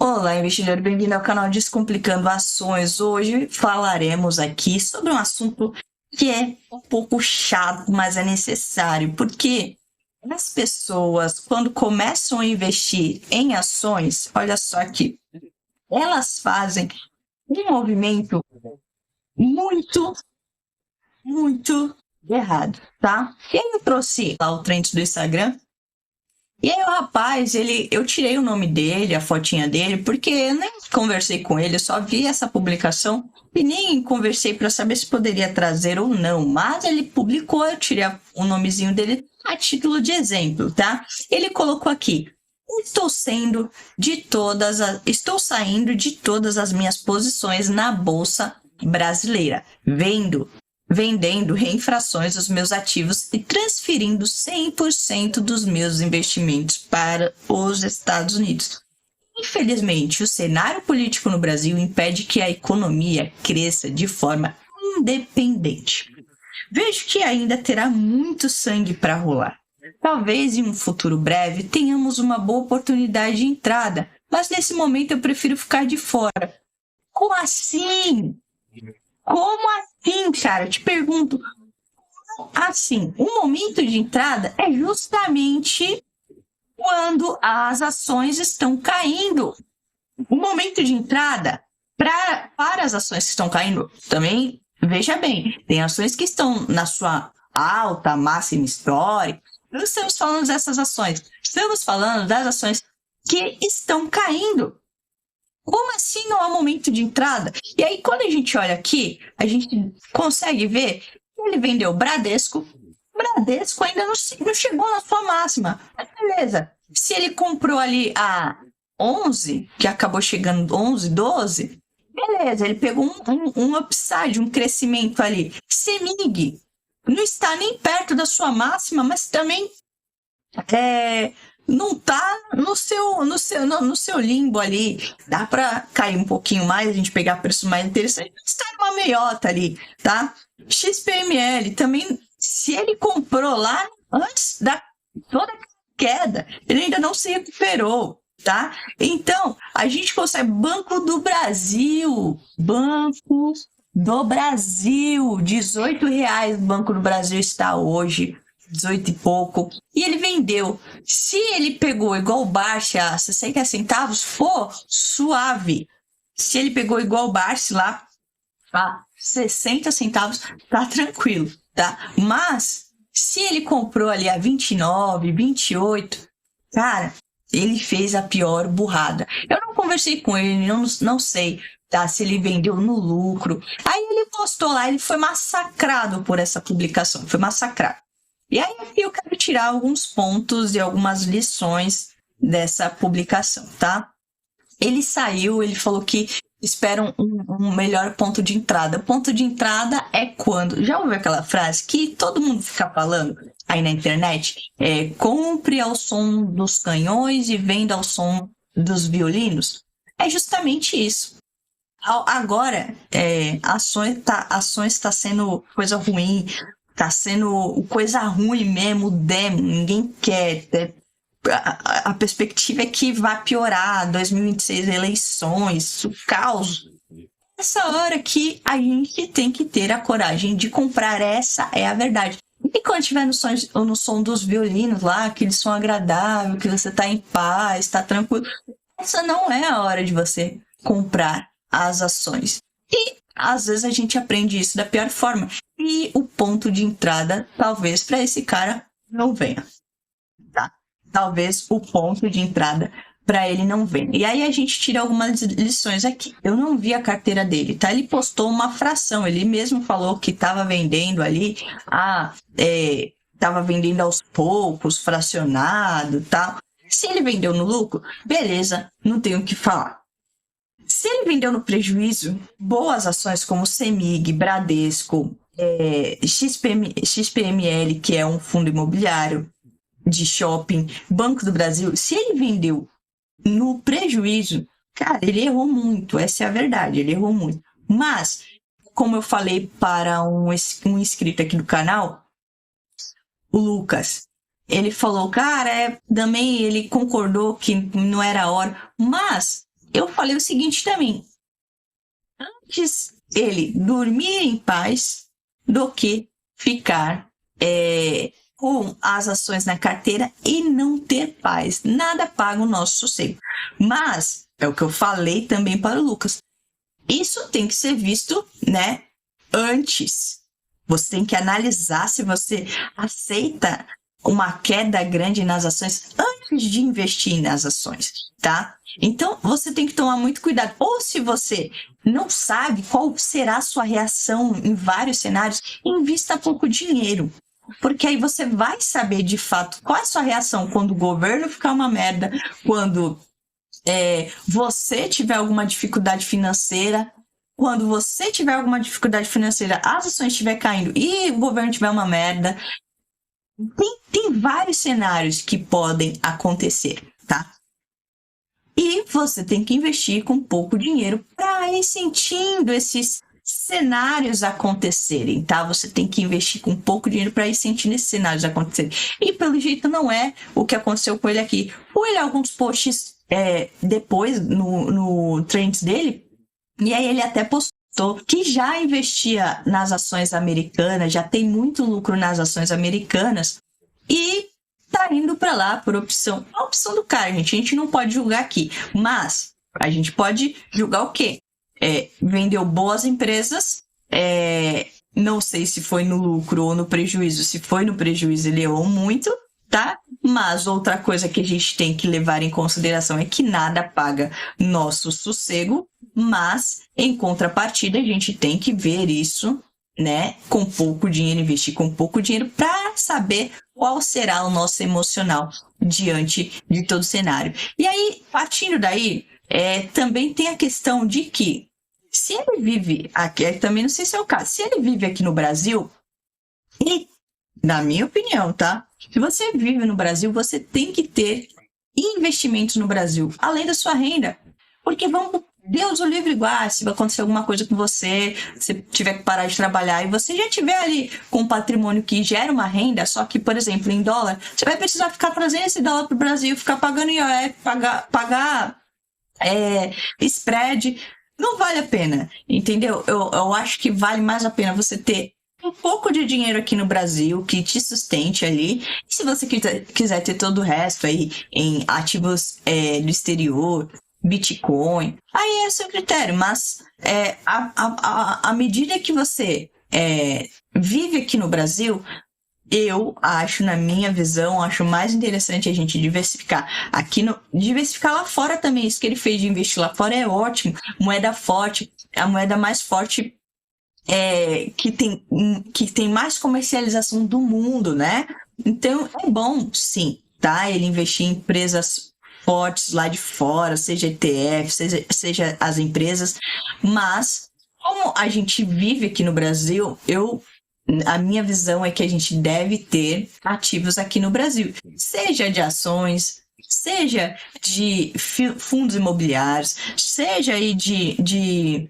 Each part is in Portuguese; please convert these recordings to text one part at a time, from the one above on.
Olá, investidor, bem-vindo ao canal Descomplicando Ações. Hoje falaremos aqui sobre um assunto que é um pouco chato, mas é necessário, porque as pessoas, quando começam a investir em ações, olha só aqui, elas fazem um movimento muito, muito errado, tá? Eu trouxe lá o trend do Instagram. E aí o rapaz, eu tirei o nome dele, a fotinha dele, porque eu nem conversei com ele, eu só vi essa publicação e nem conversei para saber se poderia trazer ou não. Mas ele publicou, eu tirei o nomezinho dele a título de exemplo, tá? Ele colocou aqui: estou saindo de todas as minhas posições na bolsa brasileira, vendendo refrações dos meus ativos e transferindo 100% dos meus investimentos para os Estados Unidos. Infelizmente, o cenário político no Brasil impede que a economia cresça de forma independente. Vejo que ainda terá muito sangue para rolar. Talvez em um futuro breve tenhamos uma boa oportunidade de entrada, mas nesse momento eu prefiro ficar de fora. Como assim? Como assim, cara? Eu te pergunto. Assim, o momento de entrada é justamente quando as ações estão caindo. O momento de entrada para as ações que estão caindo, também, veja bem, tem ações que estão na sua alta, máxima histórica. Não estamos falando dessas ações, estamos falando das ações que estão caindo. Como assim não há momento de entrada? E aí, quando a gente olha aqui, a gente consegue ver que ele vendeu Bradesco. Bradesco ainda não chegou na sua máxima. Mas beleza. Se ele comprou ali a 11, que acabou chegando 11, 12, beleza, ele pegou um upside, um crescimento ali. CEMIG não está nem perto da sua máxima, mas também não está no seu limbo ali. Dá para cair um pouquinho mais, a gente pegar preço mais interessante, está numa meiota ali, tá? XPML também, se ele comprou lá antes da toda a queda, ele ainda não se recuperou, tá? Então, a gente consegue Banco do Brasil, R$18 o Banco do Brasil está hoje, 18 e pouco, e ele vendeu. Se ele pegou igual o Barsi a 60 centavos, for suave. Se ele pegou igual o Barsi lá a 60 centavos, tá tranquilo, tá? Mas se ele comprou ali a 29, 28, cara, ele fez a pior burrada. Eu não conversei com ele, não sei, tá? Se ele vendeu no lucro. Aí ele postou lá, ele foi massacrado por essa publicação, foi massacrado. E aí eu quero tirar alguns pontos e algumas lições dessa publicação, tá? Ele saiu, ele falou que esperam um melhor ponto de entrada. Ponto de entrada é quando... Já ouviu aquela frase que todo mundo fica falando aí na internet? Compre ao som dos canhões e venda ao som dos violinos. É justamente isso. Agora, ações está sendo coisa ruim, está sendo coisa ruim mesmo, demo, ninguém quer. A perspectiva é que vai piorar, 2026 eleições, o caos. Essa hora que a gente tem que ter a coragem de comprar, essa é a verdade. E quando estiver no som dos violinos lá, aquele som agradável, que você está em paz, está tranquilo, essa não é a hora de você comprar as ações. E às vezes a gente aprende isso da pior forma. E o ponto de entrada, talvez, para esse cara não venha. Tá? Talvez o ponto de entrada para ele não venha. E aí a gente tira algumas lições aqui. Eu não vi a carteira dele, tá? Ele postou uma fração. Ele mesmo falou que estava vendendo ali. Estava vendendo aos poucos, fracionado, tal. Se ele vendeu no lucro, beleza, não tenho o que falar. Se ele vendeu no prejuízo, boas ações como CEMIG, Bradesco, XPML, que é um fundo imobiliário de shopping, Banco do Brasil, se ele vendeu no prejuízo, cara, ele errou muito, essa é a verdade, ele errou muito. Mas, como eu falei para um inscrito aqui do canal, o Lucas, ele falou, cara, também ele concordou que não era a hora, mas eu falei o seguinte também: antes ele dormir em paz do que ficar com as ações na carteira e não ter paz. Nada paga o nosso sossego. Mas, é o que eu falei também para o Lucas, isso tem que ser visto, né, antes. Você tem que analisar se você aceita uma queda grande nas ações antes de investir nas ações, tá? Então, você tem que tomar muito cuidado. Ou se você não sabe qual será a sua reação em vários cenários, invista pouco dinheiro. Porque aí você vai saber de fato qual é a sua reação quando o governo ficar uma merda, quando você tiver alguma dificuldade financeira, quando você tiver alguma dificuldade financeira, as ações estiver caindo e o governo tiver uma merda. Tem vários cenários que podem acontecer, tá? E você tem que investir com pouco dinheiro para ir sentindo esses cenários acontecerem, tá? Você tem que investir com pouco dinheiro para ir sentindo esses cenários acontecerem. E pelo jeito não é o que aconteceu com ele aqui. Ou ele alguns posts depois no trends dele, e aí ele até postou que já investia nas ações americanas, já tem muito lucro nas ações americanas e tá indo para lá por opção. A opção do cara, gente, a gente não pode julgar aqui, mas a gente pode julgar o quê? Vendeu boas empresas, não sei se foi no lucro ou no prejuízo. Se foi no prejuízo, ele errou muito, tá? Mas outra coisa que a gente tem que levar em consideração é que nada paga nosso sossego, mas em contrapartida a gente tem que ver isso, né, com pouco dinheiro, investir com pouco dinheiro para saber qual será o nosso emocional diante de todo o cenário. E aí, partindo daí, também tem a questão de que se ele vive aqui, também não sei se é o caso, se ele vive aqui no Brasil, ele, na minha opinião, tá? Se você vive no Brasil, você tem que ter investimentos no Brasil, além da sua renda. Porque Deus o livre guarde, se acontecer alguma coisa com você, se tiver que parar de trabalhar e você já tiver ali com um patrimônio que gera uma renda, só que, por exemplo, em dólar, você vai precisar ficar trazendo esse dólar para o Brasil, ficar pagando IOF, pagar spread. Não vale a pena, entendeu? Eu acho que vale mais a pena você ter um pouco de dinheiro aqui no Brasil que te sustente ali. E se você quiser ter todo o resto aí em ativos do exterior, Bitcoin, aí é seu critério. Mas à medida que você vive aqui no Brasil, eu acho, na minha visão, acho mais interessante a gente diversificar. Diversificar lá fora também. Isso que ele fez de investir lá fora é ótimo. Moeda forte, a moeda mais forte que tem mais comercialização do mundo, né? Então é bom, sim, tá? Ele investir em empresas fortes lá de fora, seja ETF, seja as empresas, mas como a gente vive aqui no Brasil, a minha visão é que a gente deve ter ativos aqui no Brasil, seja de ações, seja de fundos imobiliários, seja aí de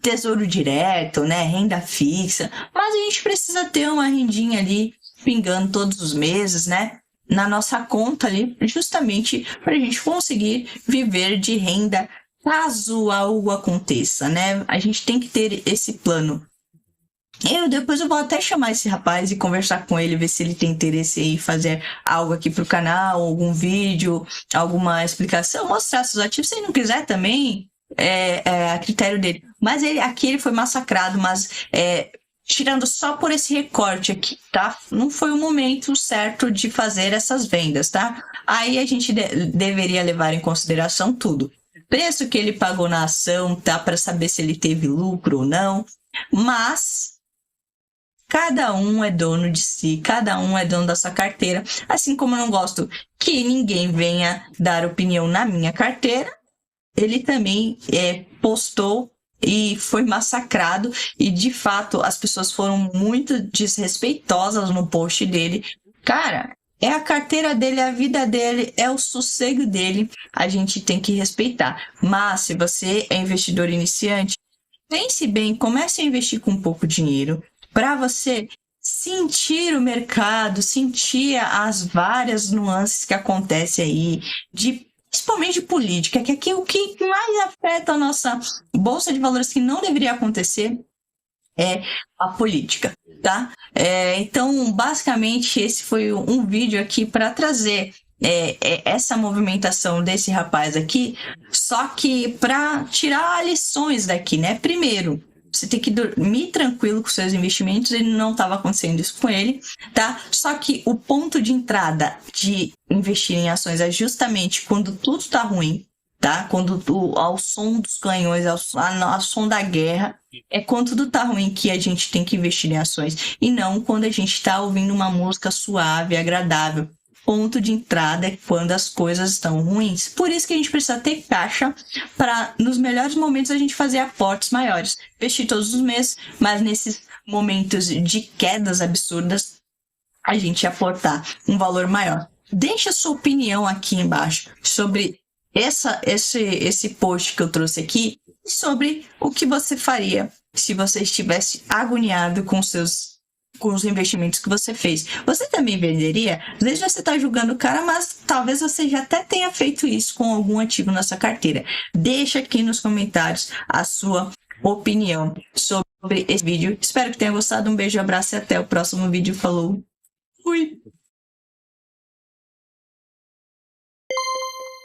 tesouro direto, né, renda fixa, mas a gente precisa ter uma rendinha ali pingando todos os meses, né, na nossa conta ali, justamente para a gente conseguir viver de renda caso algo aconteça, né? A gente tem que ter esse plano. Depois eu vou até chamar esse rapaz e conversar com ele, ver se ele tem interesse em fazer algo aqui pro canal, algum vídeo, alguma explicação, mostrar seus ativos. Se ele não quiser também, a critério dele. Mas aqui ele foi massacrado, mas tirando só por esse recorte aqui, tá? Não foi o momento certo de fazer essas vendas, tá? Aí a gente deveria levar em consideração tudo. Preço que ele pagou na ação, tá? Para saber se ele teve lucro ou não. Mas cada um é dono de si, cada um é dono da sua carteira. Assim como eu não gosto que ninguém venha dar opinião na minha carteira, ele também postou e foi massacrado. E, de fato, as pessoas foram muito desrespeitosas no post dele. Cara, é a carteira dele, é a vida dele, é o sossego dele. A gente tem que respeitar. Mas, se você é investidor iniciante, pense bem, comece a investir com pouco dinheiro para você sentir o mercado, sentir as várias nuances que acontecem aí, de principalmente de política, que aqui o que mais afeta a nossa bolsa de valores que não deveria acontecer é a política, tá? Então, basicamente, esse foi um vídeo aqui para trazer essa movimentação desse rapaz aqui, só que para tirar lições daqui, né? Primeiro, você tem que dormir tranquilo com seus investimentos, ele não estava acontecendo isso com ele, tá? Só que o ponto de entrada de investir em ações é justamente quando tudo está ruim, tá? Quando ao som dos canhões, ao som da guerra, é quando tudo tá ruim que a gente tem que investir em ações, e não quando a gente está ouvindo uma música suave, agradável. Ponto de entrada é quando as coisas estão ruins. Por isso que a gente precisa ter caixa para, nos melhores momentos, a gente fazer aportes maiores. Investir todos os meses, mas nesses momentos de quedas absurdas, a gente aportar um valor maior. Deixa a sua opinião aqui embaixo sobre esse post que eu trouxe aqui, sobre o que você faria se você estivesse agoniado com os investimentos que você fez. Você também venderia? Às vezes você está julgando o cara, mas talvez você já até tenha feito isso com algum ativo na sua carteira. Deixa aqui nos comentários a sua opinião sobre esse vídeo. Espero que tenha gostado. Um beijo, abraço e até o próximo vídeo. Falou! Fui!